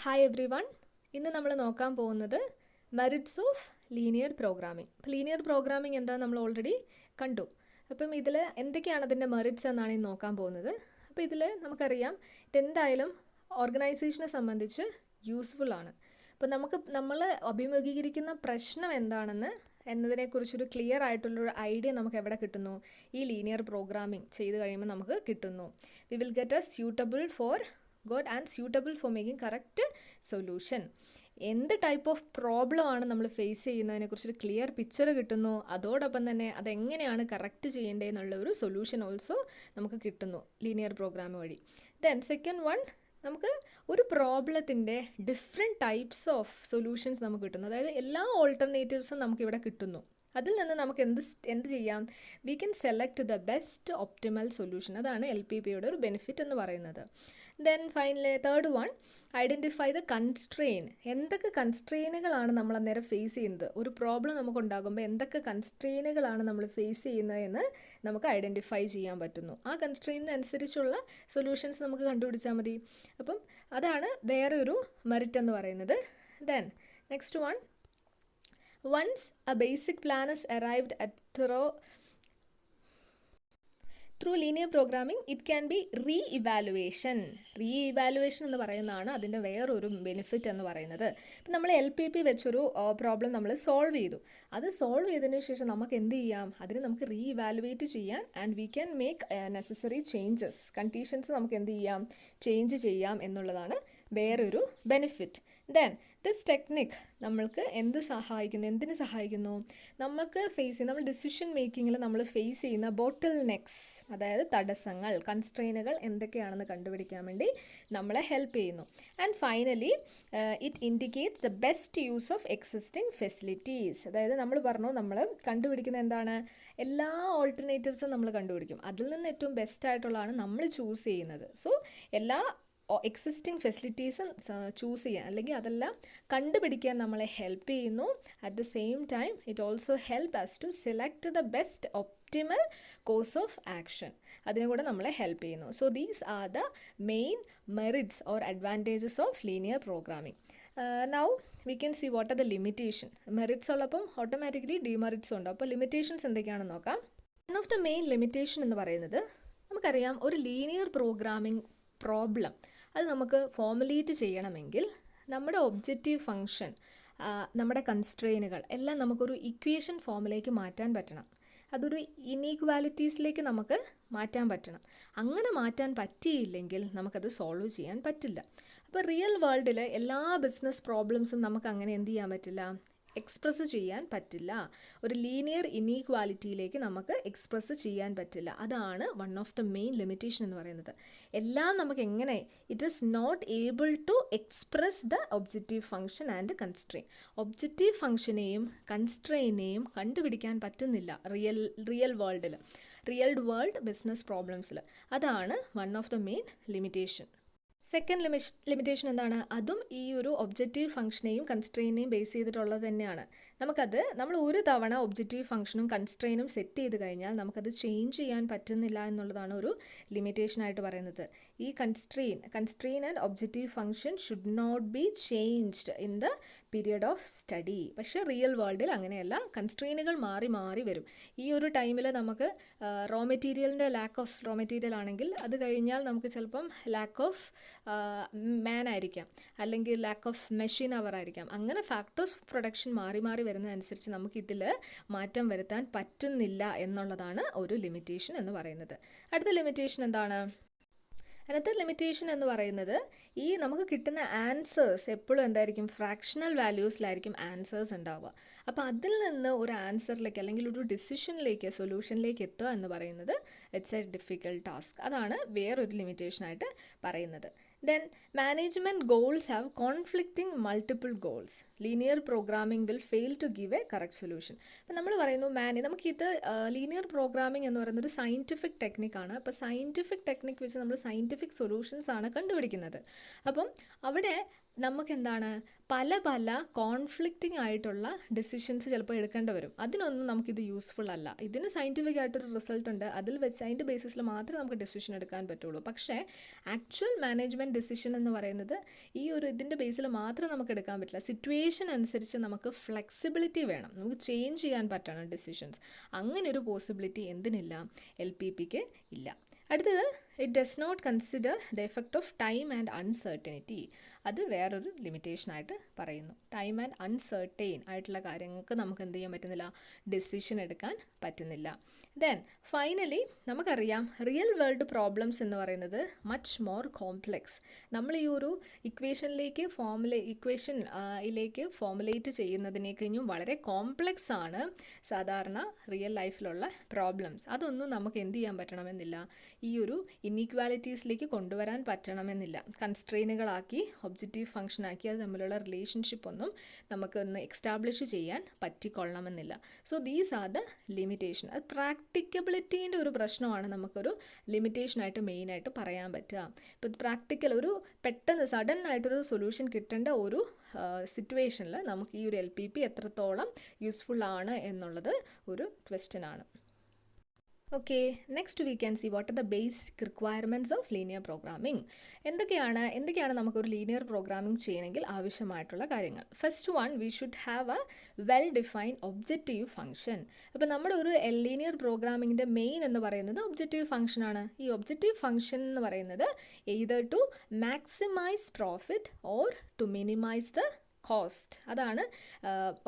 Hi every one. ഇന്ന് നമ്മൾ നോക്കാൻ പോകുന്നത് മെറിറ്റ്സ് ഓഫ് ലീനിയർ പ്രോഗ്രാമിംഗ്. അപ്പോൾ ലീനിയർ പ്രോഗ്രാമിംഗ് എന്താ നമ്മൾ ഓൾറെഡി കണ്ടു. അപ്പം ഇതിൽ എന്തൊക്കെയാണ് അതിൻ്റെ മെറിറ്റ്സ് എന്നാണ് ഇന്ന് നോക്കാൻ പോകുന്നത്. അപ്പോൾ ഇതിൽ നമുക്കറിയാം ഇതെന്തായാലും ഓർഗനൈസേഷനെ സംബന്ധിച്ച് യൂസ്ഫുൾ ആണ്. അപ്പോൾ നമ്മൾ അഭിമുഖീകരിക്കുന്ന പ്രശ്നം എന്താണെന്ന് എന്നതിനെക്കുറിച്ചൊരു ക്ലിയർ ആയിട്ടുള്ളൊരു ഐഡിയ നമുക്ക് എവിടെ കിട്ടുന്നു? ഈ ലീനിയർ പ്രോഗ്രാമിംഗ് ചെയ്ത് കഴിയുമ്പോൾ നമുക്ക് കിട്ടുന്നു. We will get A suitable for making correct solution. എന്ത് ടൈപ്പ് ഓഫ് പ്രോബ്ലം ആണ് നമ്മൾ ഫേസ് ചെയ്യുന്നതിനെക്കുറിച്ചൊരു ക്ലിയർ പിക്ചർ കിട്ടുന്നു. അതോടൊപ്പം തന്നെ അതെങ്ങനെയാണ് കറക്റ്റ് ചെയ്യേണ്ടതെന്നുള്ള ഒരു സൊല്യൂഷൻ ഓൾസോ നമുക്ക് കിട്ടുന്നു ലീനിയർ പ്രോഗ്രാം വഴി. ദെൻ സെക്കൻഡ് വൺ, നമുക്ക് ഒരു പ്രോബ്ലത്തിൻ്റെ ഡിഫറെൻറ്റ് ടൈപ്സ് ഓഫ് സൊല്യൂഷൻസ് നമുക്ക് കിട്ടുന്നു. അതായത് എല്ലാ ഓൾട്ടർനേറ്റീവ്സും നമുക്കിവിടെ കിട്ടുന്നു. അതിൽ നിന്ന് നമുക്ക് എന്ത് ചെയ്യാം? We can select the best optimal solution. അതാണ് LPPയുടെ ഒരു ബെനിഫിറ്റ് എന്ന് പറയുന്നത്. Then finally third one, identify the constrain. എന്തൊക്കെ കൺസ്ട്രെയിനുകളാണ് നമ്മൾ അന്നേരം ഫേസ് ചെയ്യുന്നത്? ഒരു പ്രോബ്ലം നമുക്കുണ്ടാകുമ്പോൾ എന്തൊക്കെ കൺസ്ട്രെയിനുകളാണ് നമ്മൾ ഫേസ് ചെയ്യുന്നതെന്ന് നമുക്ക് ഐഡൻറ്റിഫൈ ചെയ്യാൻ പറ്റുന്നു. ആ കൺസ്ട്രെയിനനുസരിച്ചുള്ള സൊല്യൂഷൻസ് നമുക്ക് കണ്ടുപിടിച്ചാൽ മതി. അപ്പം അതാണ് വേറെ ഒരു മെറിറ്റ് എന്ന് പറയുന്നത്. Then next one, once a basic plan is arrived at through linear programming, it can be re-evaluation എന്ന് പറയുന്നതാണ് അതിൻ്റെ വേറൊരു ബെനിഫിറ്റ് എന്ന് പറയുന്നത്. ഇപ്പം നമ്മൾ LPP വെച്ചൊരു പ്രോബ്ലം നമ്മൾ സോൾവ് ചെയ്തു. അത് സോൾവ് ചെയ്തതിന് ശേഷം നമുക്ക് എന്ത് ചെയ്യാം? അതിന് നമുക്ക് റീഇവാലുവേറ്റ് ചെയ്യാൻ and we can make necessary changes. Conditions നമുക്ക് എന്ത് ചെയ്യാം? ചേഞ്ച് ചെയ്യാം എന്നുള്ളതാണ് വേറൊരു ബെനിഫിറ്റ്. ദെൻ ദിസ് ടെക്നിക് നമ്മൾക്ക് എന്തിന് സഹായിക്കുന്നു? നമ്മൾ ഡിസിഷൻ മേക്കിങ്ങിൽ നമ്മൾ ഫേസ് ചെയ്യുന്ന ബോട്ടിൽ നെക്സ്, അതായത് തടസ്സങ്ങൾ, കൺസ്ട്രെയിനുകൾ എന്തൊക്കെയാണെന്ന് കണ്ടുപിടിക്കാൻ വേണ്ടി നമ്മളെ ഹെൽപ്പ് ചെയ്യുന്നു. And finally it indicates the best use of existing facilities. അതായത് നമ്മൾ കണ്ടുപിടിക്കുന്ന എന്താണ്? എല്ലാ ഓൾട്ടർനേറ്റീവ്സും നമ്മൾ കണ്ടുപിടിക്കും. അതിൽ നിന്ന് ഏറ്റവും ബെസ്റ്റ് ആയിട്ടുള്ളതാണ് നമ്മൾ ചൂസ് ചെയ്യുന്നത്. സോ എല്ലാ എക്സിസ്റ്റിംഗ് ഫെസിലിറ്റീസും ചൂസ് ചെയ്യാൻ അല്ലെങ്കിൽ അതെല്ലാം കണ്ടുപിടിക്കാൻ നമ്മളെ ഹെൽപ്പ് ചെയ്യുന്നു. At the same time it also help us to select the best optimal course of action. അതിനെ കൂടെ നമ്മളെ ഹെൽപ്പ് ചെയ്യുന്നു. So these are the main merits or advantages of linear programming. Now we can see what are the limitation. Merits ഉള്ളപ്പം automatically ഡിമെറിറ്റ്സും ഉണ്ട്. അപ്പോൾ limitations എന്തൊക്കെയാണെന്ന് നോക്കാം. One of the main limitation എന്ന് പറയുന്നത്, നമുക്കറിയാം ഒരു ലീനിയർ പ്രോഗ്രാമിംഗ് പ്രോബ്ലം അത് നമുക്ക് ഫോർമുലേറ്റ് ചെയ്യണമെങ്കിൽ നമ്മുടെ ഒബ്ജക്റ്റീവ് ഫങ്ഷൻ, നമ്മുടെ കൺസ്ട്രെയിനുകൾ എല്ലാം നമുക്കൊരു ഇക്വേഷൻ ഫോമിലേക്ക് മാറ്റാൻ പറ്റണം. അതൊരു ഇനീക്വാലിറ്റീസിലേക്ക് നമുക്ക് മാറ്റാൻ പറ്റണം. അങ്ങനെ മാറ്റാൻ പറ്റിയില്ലെങ്കിൽ നമുക്കത് സോൾവ് ചെയ്യാൻ പറ്റില്ല. അപ്പോൾ റിയൽ വേൾഡിൽ എല്ലാ ബിസിനസ് പ്രോബ്ലംസും നമുക്ക് അങ്ങനെ എന്ത് ചെയ്യാൻ പറ്റില്ല? എക്സ്പ്രസ് ചെയ്യാൻ പറ്റില്ല. ഒരു ലീനിയർ ഇനീക്വാലിറ്റിയിലേക്ക് നമുക്ക് എക്സ്പ്രസ് ചെയ്യാൻ പറ്റില്ല. അതാണ് one of the main limitation എന്ന് പറയുന്നത്. എല്ലാം നമുക്ക് എങ്ങനെ it is not able to express the objective function and constraint. Objective ഫംഗ്ഷനെയും കൺസ്ട്രെയിനെയും കണ്ടുപിടിക്കാൻ പറ്റുന്നില്ല റിയൽ വേൾഡ് ബിസിനസ് പ്രോബ്ലംസിൽ. അതാണ് one of the main limitation. Second limitation എന്താണ്? അതും ഈ ഒരു ഒബ്ജക്റ്റീവ് ഫംഗ്ഷനെയും കൺസ്ട്രെയിനെയും ബേസ് ചെയ്തിട്ടുള്ളത് തന്നെയാണ്. നമ്മൾ ഒരു തവണ ഒബ്ജക്റ്റീവ് ഫംഗ്ഷനും കൺസ്ട്രെയിനും സെറ്റ് ചെയ്ത് കഴിഞ്ഞാൽ നമുക്കത് ചേഞ്ച് ചെയ്യാൻ പറ്റുന്നില്ല എന്നുള്ളതാണ് ഒരു ലിമിറ്റേഷനായിട്ട് പറയുന്നത്. ഈ constraint and objective function should not be changed in the period of study. പക്ഷേ റിയൽ വേൾഡിൽ അങ്ങനെയല്ല. കൺസ്ട്രെയിനുകൾ മാറി മാറി വരും. ഈ ഒരു ടൈമിൽ നമുക്ക് ലാക്ക് ഓഫ് റോ മെറ്റീരിയൽ ആണെങ്കിൽ അത് കഴിഞ്ഞാൽ നമുക്ക് ചിലപ്പം ലാക്ക് ഓഫ് മാൻ ആയിരിക്കാം, അല്ലെങ്കിൽ ലാക്ക് ഓഫ് മെഷീൻ അവർ ആയിരിക്കാം. അങ്ങനെ ഫാക്ടേഴ്സ് ഓഫ് പ്രൊഡക്ഷൻ മാറി മാറി വരുന്നതനുസരിച്ച് നമുക്കിതിൽ മാറ്റം വരുത്താൻ പറ്റുന്നില്ല എന്നുള്ളതാണ് ഒരു ലിമിറ്റേഷൻ എന്ന് പറയുന്നത്. അടുത്ത ലിമിറ്റേഷൻ എന്താണ്? അടുത്ത ലിമിറ്റേഷൻ എന്ന് പറയുന്നത്, ഈ നമുക്ക് കിട്ടുന്ന ആൻസേഴ്സ് എപ്പോഴും എന്തായിരിക്കും? ഫ്രാക്ഷണൽ വാല്യൂസിലായിരിക്കും ആൻസേഴ്സ് ഉണ്ടാവുക. അപ്പോൾ അതിൽ നിന്ന് ഒരു ആൻസറിലേക്ക് അല്ലെങ്കിൽ ഒരു സൊല്യൂഷനിലേക്ക് എത്തുക എന്ന് പറയുന്നത് ഇറ്റ്സ് എ ഡിഫിക്കൽട്ട് ടാസ്ക്. അതാണ് വേറൊരു ലിമിറ്റേഷനായിട്ട് പറയുന്നത്. Then management goals have conflicting multiple goals. Linear programming will fail to give a correct solution. അപ്പം നമ്മൾ പറയുന്നു നമുക്കിത് ലീനിയർ പ്രോഗ്രാമിംഗ് എന്ന് പറയുന്നത് ഒരു സയൻറ്റിഫിക് ടെക്നിക്കാണ്. അപ്പോൾ സയൻറ്റിഫിക് ടെക്നിക്ക് വെച്ച് നമ്മൾ സയൻറ്റിഫിക് സൊല്യൂഷൻസ് ആണ് കണ്ടുപിടിക്കുന്നത്. അപ്പം അവിടെ നമുക്കെന്താണ് പല പല കോൺഫ്ലിക്റ്റിംഗ് ആയിട്ടുള്ള ഡെസിഷൻസ് ചിലപ്പോൾ എടുക്കേണ്ടി വരും. അതിനൊന്നും നമുക്കിത് യൂസ്ഫുൾ അല്ല. ഇതിന് സയൻറ്റിഫിക് ആയിട്ടൊരു റിസൾട്ട് ഉണ്ട്, അതിൽ വെച്ച് അതിൻ്റെ ബേസിസിൽ മാത്രമേ നമുക്ക് ഡെസിഷൻ എടുക്കാൻ പറ്റുള്ളൂ. പക്ഷേ ആക്ച്വൽ മാനേജ്മെൻറ്റ് ഡെസിഷൻ എന്ന് പറയുന്നത് ഈ ഒരു ഇതിൻ്റെ ബേസിൽ മാത്രം നമുക്ക് എടുക്കാൻ പറ്റില്ല. സിറ്റുവേഷൻ അനുസരിച്ച് നമുക്ക് ഫ്ലെക്സിബിലിറ്റി വേണം, നമുക്ക് ചേഞ്ച് ചെയ്യാൻ പറ്റണം ഡെസിഷൻസ്. അങ്ങനെ ഒരു പോസിബിലിറ്റി എന്തിനില്ല? LPPക്ക് ഇല്ല. അടുത്തത്, it does not consider the effect of time and uncertainty. അത് വേറൊരു ലിമിറ്റേഷനായിട്ട് പറയുന്നു. ടൈം ആൻഡ് അൺസർട്ടൈൻ ആയിട്ടുള്ള കാര്യങ്ങൾക്ക് നമുക്ക് എന്ത് ചെയ്യാൻ പറ്റുന്നില്ല? ഡെസിഷൻ എടുക്കാൻ പറ്റുന്നില്ല. ദെൻ ഫൈനലി നമുക്കറിയാം റിയൽ വേൾഡ് പ്രോബ്ലംസ് എന്ന് പറയുന്നത് മച്ച് മോർ കോംപ്ലെക്സ്. നമ്മൾ ഈ ഒരു ഇക്വേഷനിലേക്ക് ഫോമുലേറ്റ് ചെയ്യുന്നതിനേക്കഴിഞ്ഞും വളരെ കോംപ്ലെക്സ് ആണ് സാധാരണ റിയൽ ലൈഫിലുള്ള പ്രോബ്ലംസ്. അതൊന്നും നമുക്ക് എന്ത് ചെയ്യാൻ പറ്റണമെന്നില്ല, ഈ ഒരു ഇനീക്വാലിറ്റീസിലേക്ക് കൊണ്ടുവരാൻ പറ്റണമെന്നില്ല. കൺസ്ട്രെയിനുകളാക്കി ഒബ്ജക്റ്റീവ് ഫംഗ്ഷൻ ആക്കി അത് തമ്മിലുള്ള റിലേഷൻഷിപ്പ് ഒന്നും നമുക്കൊന്ന് എക്സ്റ്റാബ്ലിഷ് ചെയ്യാൻ പറ്റിക്കൊള്ളണമെന്നില്ല. So these are the limitation. അത് പ്രാക്ടിക്കബിലിറ്റീൻ്റെ ഒരു പ്രശ്നമാണ് നമുക്കൊരു ലിമിറ്റേഷനായിട്ട് മെയിനായിട്ട് പറയാൻ പറ്റുക. ഇപ്പോൾ പ്രാക്ടിക്കൽ ഒരു പെട്ടെന്ന് സഡൻ ആയിട്ടൊരു സൊല്യൂഷൻ കിട്ടേണ്ട ഒരു സിറ്റുവേഷനിൽ നമുക്ക് ഈ ഒരു LPP എത്രത്തോളം യൂസ്ഫുൾ ആണ് എന്നുള്ളത് ഒരു ക്വസ്റ്റ്യൻ ആണ്. Okay, next we can see what are the basic requirements of linear programming. എന്തൊക്കെയാണ് നമുക്കൊരു ലീനിയർ പ്രോഗ്രാമിംഗ് ചെയ്യണമെങ്കിൽ ആവശ്യമായിട്ടുള്ള കാര്യങ്ങൾ. First one, we should have A well defined objective function. അപ്പോൾ നമ്മുടെ ഒരു ലീനിയർ പ്രോഗ്രാമിങ്ങിൻ്റെ മെയിൻ എന്ന് പറയുന്നത് ഒബ്ജക്റ്റീവ് ഫംഗ്ഷനാണ്. ഈ ഒബ്ജക്റ്റീവ് ഫംഗ്ഷൻ എന്ന് പറയുന്നത് either to maximise profit or to minimise the cost. അതാണ്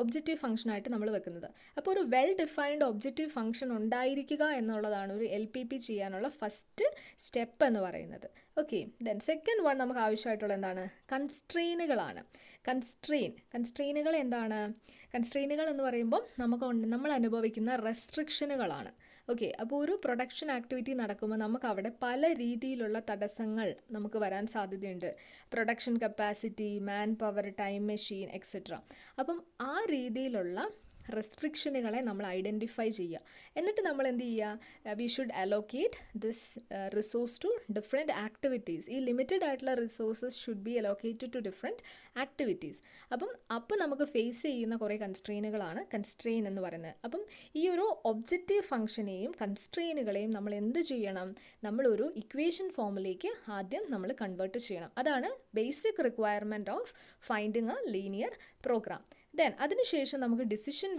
ഒബ്ജക്റ്റീവ് ഫംഗ്ഷനായിട്ട് നമ്മൾ വെക്കുന്നത്. അപ്പോൾ ഒരു വെൽ ഡിഫൈൻഡ് ഒബ്ജക്റ്റീവ് ഫംഗ്ഷൻ ഉണ്ടായിരിക്കുക എന്നുള്ളതാണ് ഒരു LPP ചെയ്യാനുള്ള ഫസ്റ്റ് സ്റ്റെപ്പ് എന്ന് പറയുന്നത്. ഓക്കെ, ദെൻ സെക്കൻഡ് വൺ നമുക്ക് ആവശ്യമായിട്ടുള്ള എന്താണ്? കൺസ്ട്രെയിനുകളാണ്. കൺസ്ട്രെയിനുകൾ എന്താണ്? കൺസ്ട്രെയിനുകൾ എന്ന് പറയുമ്പോൾ നമ്മൾ അനുഭവിക്കുന്ന റെസ്ട്രിക്ഷനുകളാണ്. ഓക്കെ, അപ്പോൾ ഒരു പ്രൊഡക്ഷൻ ആക്ടിവിറ്റി നടക്കുമ്പോൾ നമുക്ക് അവിടെ പല രീതിയിലുള്ള തടസ്സങ്ങൾ നമുക്ക് വരാൻ സാധ്യതയുണ്ട്. Production capacity, man power, time machine etcetera. അപ്പം ആ രീതിയിലുള്ള റെസ്ട്രിക്ഷനുകളെ നമ്മൾ ഐഡൻറ്റിഫൈ ചെയ്യുക. എന്നിട്ട് നമ്മൾ എന്ത് ചെയ്യുക? We should allocate this resource to different activities. ഈ ലിമിറ്റഡ് ആയിട്ടുള്ള resources should be allocated to different activities. അപ്പം നമുക്ക് ഫേസ് ചെയ്യുന്ന കുറേ കൺസ്ട്രെയിനുകളാണ് കൺസ്ട്രെയിൻ എന്ന് പറയുന്നത്. അപ്പം ഈ ഒരു ഒബ്ജക്റ്റീവ് ഫംഗ്ഷനെയും കൺസ്ട്രെയിനുകളെയും നമ്മൾ എന്ത് ചെയ്യണം? നമ്മളൊരു ഇക്വേഷൻ ഫോമിലേക്ക് ആദ്യം നമ്മൾ കൺവേർട്ട് ചെയ്യണം. അതാണ് basic requirement of finding a linear program. Then അതിനുശേഷം നമുക്ക് ഡിസിഷൻ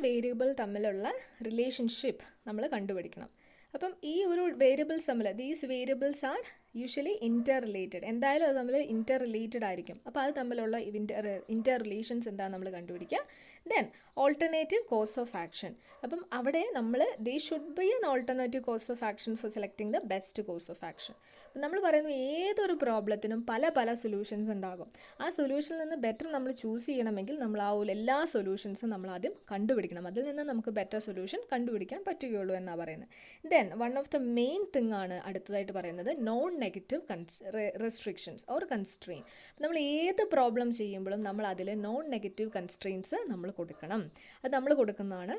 വേരിയബിൾ തമ്മിലുള്ള റിലേഷൻഷിപ്പ് നമ്മൾ കണ്ടുപിടിക്കണം. അപ്പം ഈ ഒരു വേരിയബിൾസ് തമ്മിൽ, these variables are usually inter related. എന്തായാലും അത് തമ്മിൽ ഇൻ്റർ റിലേറ്റഡ് ആയിരിക്കും. അപ്പോൾ അത് തമ്മിലുള്ള ഇൻ്റർ റിലേഷൻസ് എന്താണെന്ന് നമ്മൾ കണ്ടുപിടിക്കുക. Then alternative course of action. അപ്പം അവിടെ നമ്മൾ they should be an alternative course of action for selecting the best course of action. നമ്മൾ പറയുന്നു ഏതൊരു പ്രോബ്ലത്തിനും പല സൊല്യൂഷൻസ് ഉണ്ടാകും. ആ സൊല്യൂഷനിൽ നിന്ന് ബെറ്റർ നമ്മൾ ചൂസ് ചെയ്യണമെങ്കിൽ നമ്മൾ ആ എല്ലാ സൊല്യൂഷൻസും നമ്മൾ ആദ്യം കണ്ടുപിടിക്കണം. അതിൽ നിന്ന് നമുക്ക് ബെറ്റർ സൊല്യൂഷൻ കണ്ടുപിടിക്കാൻ പറ്റുകയുള്ളൂ എന്നാണ് പറയുന്നത്. Then one of the main thing ആണ് അടുത്തതായിട്ട് പറയുന്നത് non negative restrictions or constrain. നമ്മൾ ഏത് പ്രോബ്ലം ചെയ്യുമ്പോഴും നമ്മൾ അതിൽ നോൺ നെഗറ്റീവ് കൺസ്ട്രെയിൻസ് നമ്മൾ കൊടുക്കണം. അത് നമ്മൾ കൊടുക്കുന്നതാണ്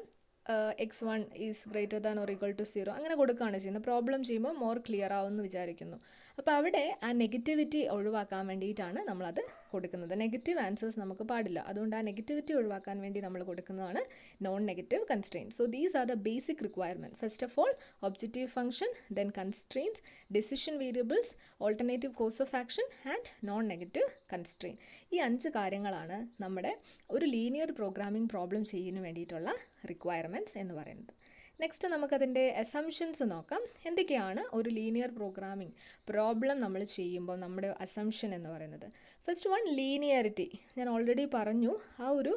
x1 is greater than or equal to 0 അങ്ങനെ കൊടുക്കുകയാണ് ചെയ്യുന്നത്. പ്രോബ്ലം ചെയ്യുമ്പോൾ മോർ ക്ലിയർ ആവുമെന്ന് വിചാരിക്കുന്നു. അപ്പോൾ അവിടെ ആ നെഗറ്റിവിറ്റി ഒഴിവാക്കാൻ വേണ്ടിയിട്ടാണ് നമ്മളത് കൊടുക്കുന്നത്. നെഗറ്റീവ് ആൻസേഴ്സ് നമുക്ക് പാടില്ല. അതുകൊണ്ട് ആ നെഗറ്റിവിറ്റി ഒഴിവാക്കാൻ വേണ്ടി നമ്മൾ കൊടുക്കുന്നതാണ് non negative constraints. So these are the basic requirement. First of all objective function, then constraints, decision variables, alternative course of action and non negative constrain. ഈ 5 കാര്യങ്ങളാണ് നമ്മുടെ ഒരു ലീനിയർ പ്രോഗ്രാമിംഗ് പ്രോബ്ലം ചെയ്യുന്നതിന് വേണ്ടിയിട്ടുള്ള റിക്വയർമെൻറ്റ്സ് എന്ന് പറയുന്നത്. നെക്സ്റ്റ് നമുക്കതിൻ്റെ assumptions നോക്കാം. എന്തൊക്കെയാണ് ഒരു ലീനിയർ പ്രോഗ്രാമിംഗ് പ്രോബ്ലം നമ്മൾ ചെയ്യുമ്പോൾ നമ്മുടെ അസംഷൻ എന്ന് പറയുന്നത്? First one, linearity. ഞാൻ ഓൾറെഡി പറഞ്ഞു. ആ ഒരു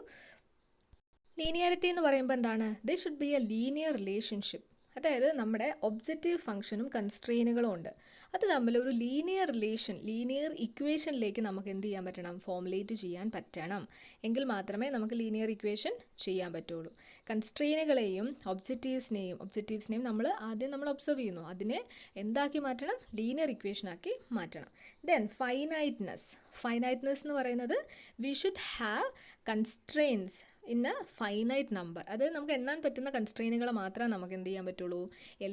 ലീനിയറിറ്റി എന്ന് പറയുമ്പോൾ എന്താണ്? They should be A linear relationship. അതായത് നമ്മുടെ ഒബ്ജക്റ്റീവ് ഫംഗ്ഷനും കൺസ്ട്രെയിനുകളും ഉണ്ട്. അത് തമ്മിൽ ഒരു ലീനിയർ റിലേഷൻ, ലീനിയർ ഇക്വേഷനിലേക്ക് നമുക്ക് എന്ത് ചെയ്യാൻ പറ്റണം? ഫോമുലേറ്റ് ചെയ്യാൻ പറ്റണം. എങ്കിൽ മാത്രമേ നമുക്ക് ലീനിയർ ഇക്വേഷൻ ചെയ്യാൻ പറ്റുള്ളൂ. കൺസ്ട്രെയിനുകളെയും ഒബ്ജക്റ്റീവ്സിനെയും നമ്മൾ ആദ്യം ഒബ്സർവ് ചെയ്യുന്നു. അതിനെ എന്താക്കി മാറ്റണം? ലീനിയർ ഇക്വേഷനാക്കി മാറ്റണം. ദെൻ ഫൈനൈറ്റ്നെസ് എന്ന് പറയുന്നത് we should have constraints in A finite number. അതായത് നമുക്ക് എണ്ണാൻ പറ്റുന്ന കൺസ്ട്രെയിനുകൾ മാത്രമേ നമുക്ക് എന്ത് ചെയ്യാൻ പറ്റുള്ളൂ?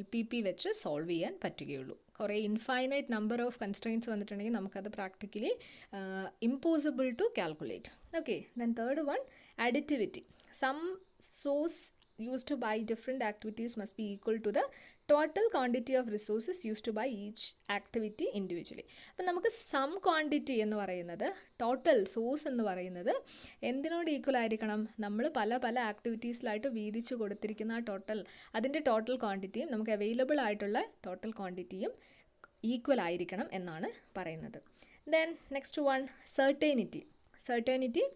LPP വെച്ച് സോൾവ് ചെയ്യാൻ പറ്റുകയുള്ളൂ. കുറേ ഇൻഫൈനൈറ്റ് നമ്പർ ഓഫ് കൺസ്ട്രെയിൻറ്റ്സ് വന്നിട്ടുണ്ടെങ്കിൽ നമുക്കത് practically impossible to calculate. Okay, then third one additivity. Some source used to buy different activities must be equal to the total quantity of resources used to buy each activity individually. അപ്പം നമുക്ക് some quantity എന്ന് പറയുന്നത്, total source എന്ന് പറയുന്നത് എന്തിനോട് equal ആയിരിക്കണം? നമ്മൾ പല പല ആക്ടിവിറ്റീസിലായിട്ട് വീതിച്ചു കൊടുത്തിരിക്കുന്ന ആ അതിൻ്റെ ടോട്ടൽ ക്വാണ്ടിറ്റിയും നമുക്ക് അവൈലബിൾ ആയിട്ടുള്ള ടോട്ടൽ ക്വാണ്ടിറ്റിയും ഈക്വൽ ആയിരിക്കണം എന്നാണ് പറയുന്നത്. Then next one certainty. Certainty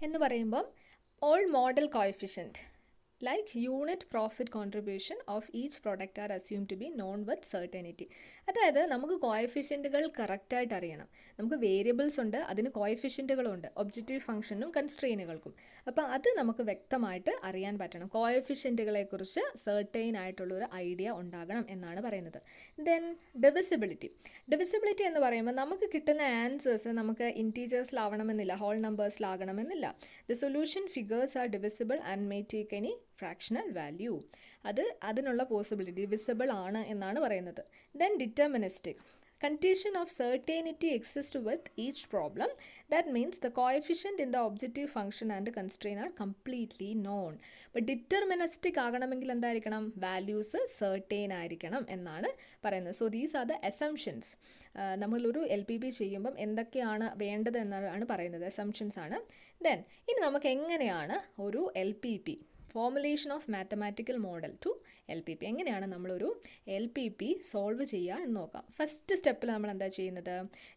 എന്ന് പറയുമ്പം all model coefficient like unit profit contribution of each product are assumed to be known with certainty. അതായത് നമുക്ക് കോയഫിഷ്യൻറ്റുകൾ കറക്റ്റായിട്ട് അറിയണം. നമുക്ക് വേരിയബിൾസ് ഉണ്ട്, അതിന് കോയഫിഷ്യൻറ്റുകളുണ്ട്, ഒബ്ജക്റ്റീവ് ഫംഗ്ഷനും കൺസ്ട്രെയിനുകൾക്കും. അപ്പോൾ അത് നമുക്ക് വ്യക്തമായിട്ട് അറിയാൻ പറ്റണം. കോയഫിഷ്യൻറ്റുകളെക്കുറിച്ച് സെർട്ടൈൻ ആയിട്ടുള്ളൊരു ഐഡിയ ഉണ്ടാകണം എന്നാണ് പറയുന്നത്. Then divisibility. ഡിവിസിബിലിറ്റി എന്ന് പറയുമ്പോൾ നമുക്ക് കിട്ടുന്ന ആൻസേഴ്സ് നമുക്ക് ഇൻറ്റീജേഴ്സിലാവണമെന്നില്ല, ഹോൾ നമ്പേഴ്സിലാകണമെന്നില്ല. The solution figures are divisible and may take any fractional value. അതിനുള്ള പോസിബിലിറ്റി ഡിവിസിബിൾ ആണ് എന്നാണ് പറയുന്നത്. Then deterministic. Condition of certainty exists with each problem. That means the coefficient in the objective function and the constraint are completely known. But deterministic ആകണമെങ്കിൽ എന്തായിരിക്കണം? Values certain ആയിരിക്കണം എന്നാണ് പറയുന്നത്. So these are the assumptions. നമ്മളൊരു LPP ചെയ്യുമ്പം എന്തൊക്കെയാണ് വേണ്ടത് എന്നാണ് പറയുന്നത്, അസംഷൻസ് ആണ്. ദെൻ ഇനി നമുക്ക് എങ്ങനെയാണ് ഒരു LPP, formulation of mathematical model to LPP, എങ്ങനെയാണ് നമ്മളൊരു LPP സോൾവ് ചെയ്യുക എന്ന് നോക്കാം. ഫസ്റ്റ് സ്റ്റെപ്പിൽ നമ്മൾ എന്താ ചെയ്യുന്നത്?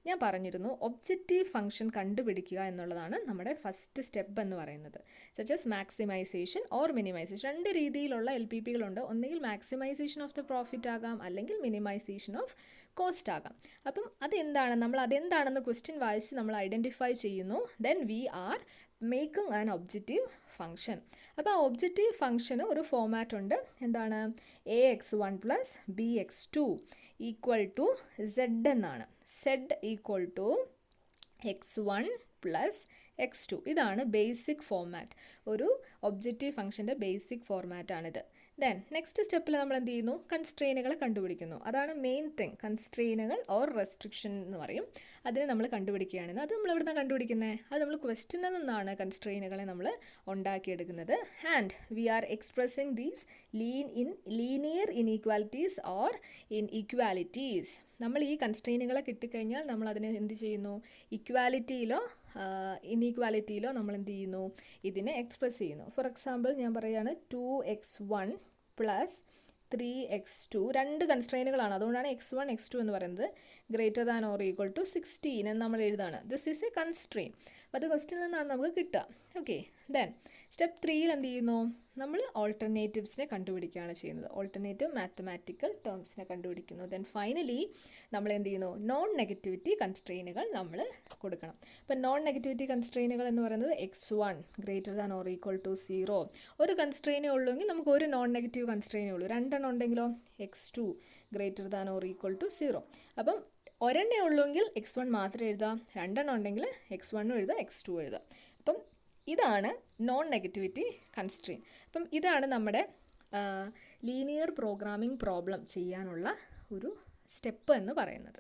ഞാൻ പറഞ്ഞിരുന്നു, ഒബ്ജക്റ്റീവ് ഫംഗ്ഷൻ കണ്ടുപിടിക്കുക എന്നുള്ളതാണ് നമ്മുടെ ഫസ്റ്റ് സ്റ്റെപ്പ് എന്ന് പറയുന്നത്. Such as maximisation or minimisation. രണ്ട് രീതിയിലുള്ള LPPകളുണ്ട്. ഒന്നുകിൽ മാക്സിമൈസേഷൻ ഓഫ് ദ പ്രോഫിറ്റ് ആകാം, അല്ലെങ്കിൽ മിനിമൈസേഷൻ ഓഫ് കോസ്റ്റ് ആകാം. അപ്പം അതെന്താണെന്ന് ക്വസ്റ്റ്യൻ വായിച്ച് നമ്മൾ ഐഡൻറ്റിഫൈ ചെയ്യുന്നു. Then we are making an objective function. അപ്പോൾ ആ ഒബ്ജക്റ്റീവ് ഫംഗ്ഷന് ഒരു ഫോമാറ്റ് ഉണ്ട്. എന്താണ്? AX1 + BX2 = Z എന്നാണ്. Z = X1 + X2. ഇതാണ് ബേസിക് ഫോമാറ്റ്. ഒരു ഒബ്ജക്റ്റീവ് ഫംഗ്ഷൻ്റെ ബേസിക് ഫോർമാറ്റാണിത്. ദെൻ നെക്സ്റ്റ് സ്റ്റെപ്പിൽ നമ്മൾ എന്ത് ചെയ്യുന്നു? കൺസ്ട്രെയിനുകളെ കണ്ടുപിടിക്കുന്നു. അതാണ് മെയിൻ തിങ്. കൺസ്ട്രെയിനുകൾ ഓർ റെസ്ട്രിക്ഷൻ എന്ന് പറയും. അതിനെ നമ്മൾ കണ്ടുപിടിക്കുകയാണെന്ന്. അത് നമ്മൾ എവിടുന്നാണ് കണ്ടുപിടിക്കുന്നത്? അത് നമ്മൾ ക്വസ്റ്റ്യനിൽ നിന്നാണ് കൺസ്ട്രെയിനുകളെ നമ്മൾ ഉണ്ടാക്കിയെടുക്കുന്നത്. And we are expressing these linear inequalities or inequalities. നമ്മൾ ഈ കൺസ്ട്രെയിനുകളെ കിട്ടിക്കഴിഞ്ഞാൽ നമ്മൾ അതിനെ എന്ത് ചെയ്യുന്നു? ഇക്വാലിറ്റിയിലോ ഇൻഇക്വാലിറ്റിയിലോ നമ്മൾ എന്ത് ചെയ്യുന്നു? ഇതിനെ എക്സ്പ്രസ് ചെയ്യുന്നു. ഫോർ എക്സാമ്പിൾ ഞാൻ പറയുകയാണ്, 2x1 + 3x2 രണ്ട് കൺസ്ട്രെയിനുകളാണ്. അതുകൊണ്ടാണ് x1 x2 എന്ന് പറയുന്നത്. > 16 എന്ന് നമ്മൾ എഴുതാണ്. This is a constraint. അപ്പോൾ അത് ക്വസ്റ്റ്യനിൽ നിന്നാണ് നമുക്ക് കിട്ടുക. ഓക്കെ, ദെൻ സ്റ്റെപ്പ് 3യിൽ എന്ത് ചെയ്യുന്നു? നമ്മൾ ഓൾട്ടർനേറ്റീവ്സിനെ കണ്ടുപിടിക്കുകയാണ് ചെയ്യുന്നത്. ഓൾട്ടർനേറ്റീവ് മാത്തമാറ്റിക്കൽ ടേംസിനെ കണ്ടുപിടിക്കുന്നു. ദെൻ ഫൈനലി നമ്മൾ എന്ത് ചെയ്യുന്നു? നോൺ നെഗറ്റിവിറ്റി കൺസ്ട്രെയിനുകൾ നമ്മൾ കൊടുക്കണം. അപ്പം നോൺ നെഗറ്റിവിറ്റി കൺസ്ട്രെയിനുകൾ എന്ന് പറയുന്നത് x1 > 0. ഒരു കൺസ്ട്രെയിനേ ഉള്ളൂവെങ്കിൽ നമുക്ക് ഒരു നോൺ നെഗറ്റീവ് കൺസ്ട്രെയിനേ ഉള്ളൂ. രണ്ടെണ്ണം ഉണ്ടെങ്കിലോ x2 > 0. അപ്പം ഒരെണ്ണേ ഉള്ളൂവെങ്കിൽ x1 മാത്രം എഴുതാം. രണ്ടെണ്ണം ഉണ്ടെങ്കിൽ x1 എഴുതാം, x2 എഴുതാം. അപ്പം ഇതാണ് നോൺ നെഗറ്റിവിറ്റി കൺസ്ട്രെയിൻ. അപ്പം ഇതാണ് നമ്മുടെ ലീനിയർ പ്രോഗ്രാമിംഗ് പ്രോബ്ലം ചെയ്യാനുള്ള ഒരു സ്റ്റെപ്പ് എന്ന് പറയുന്നത്.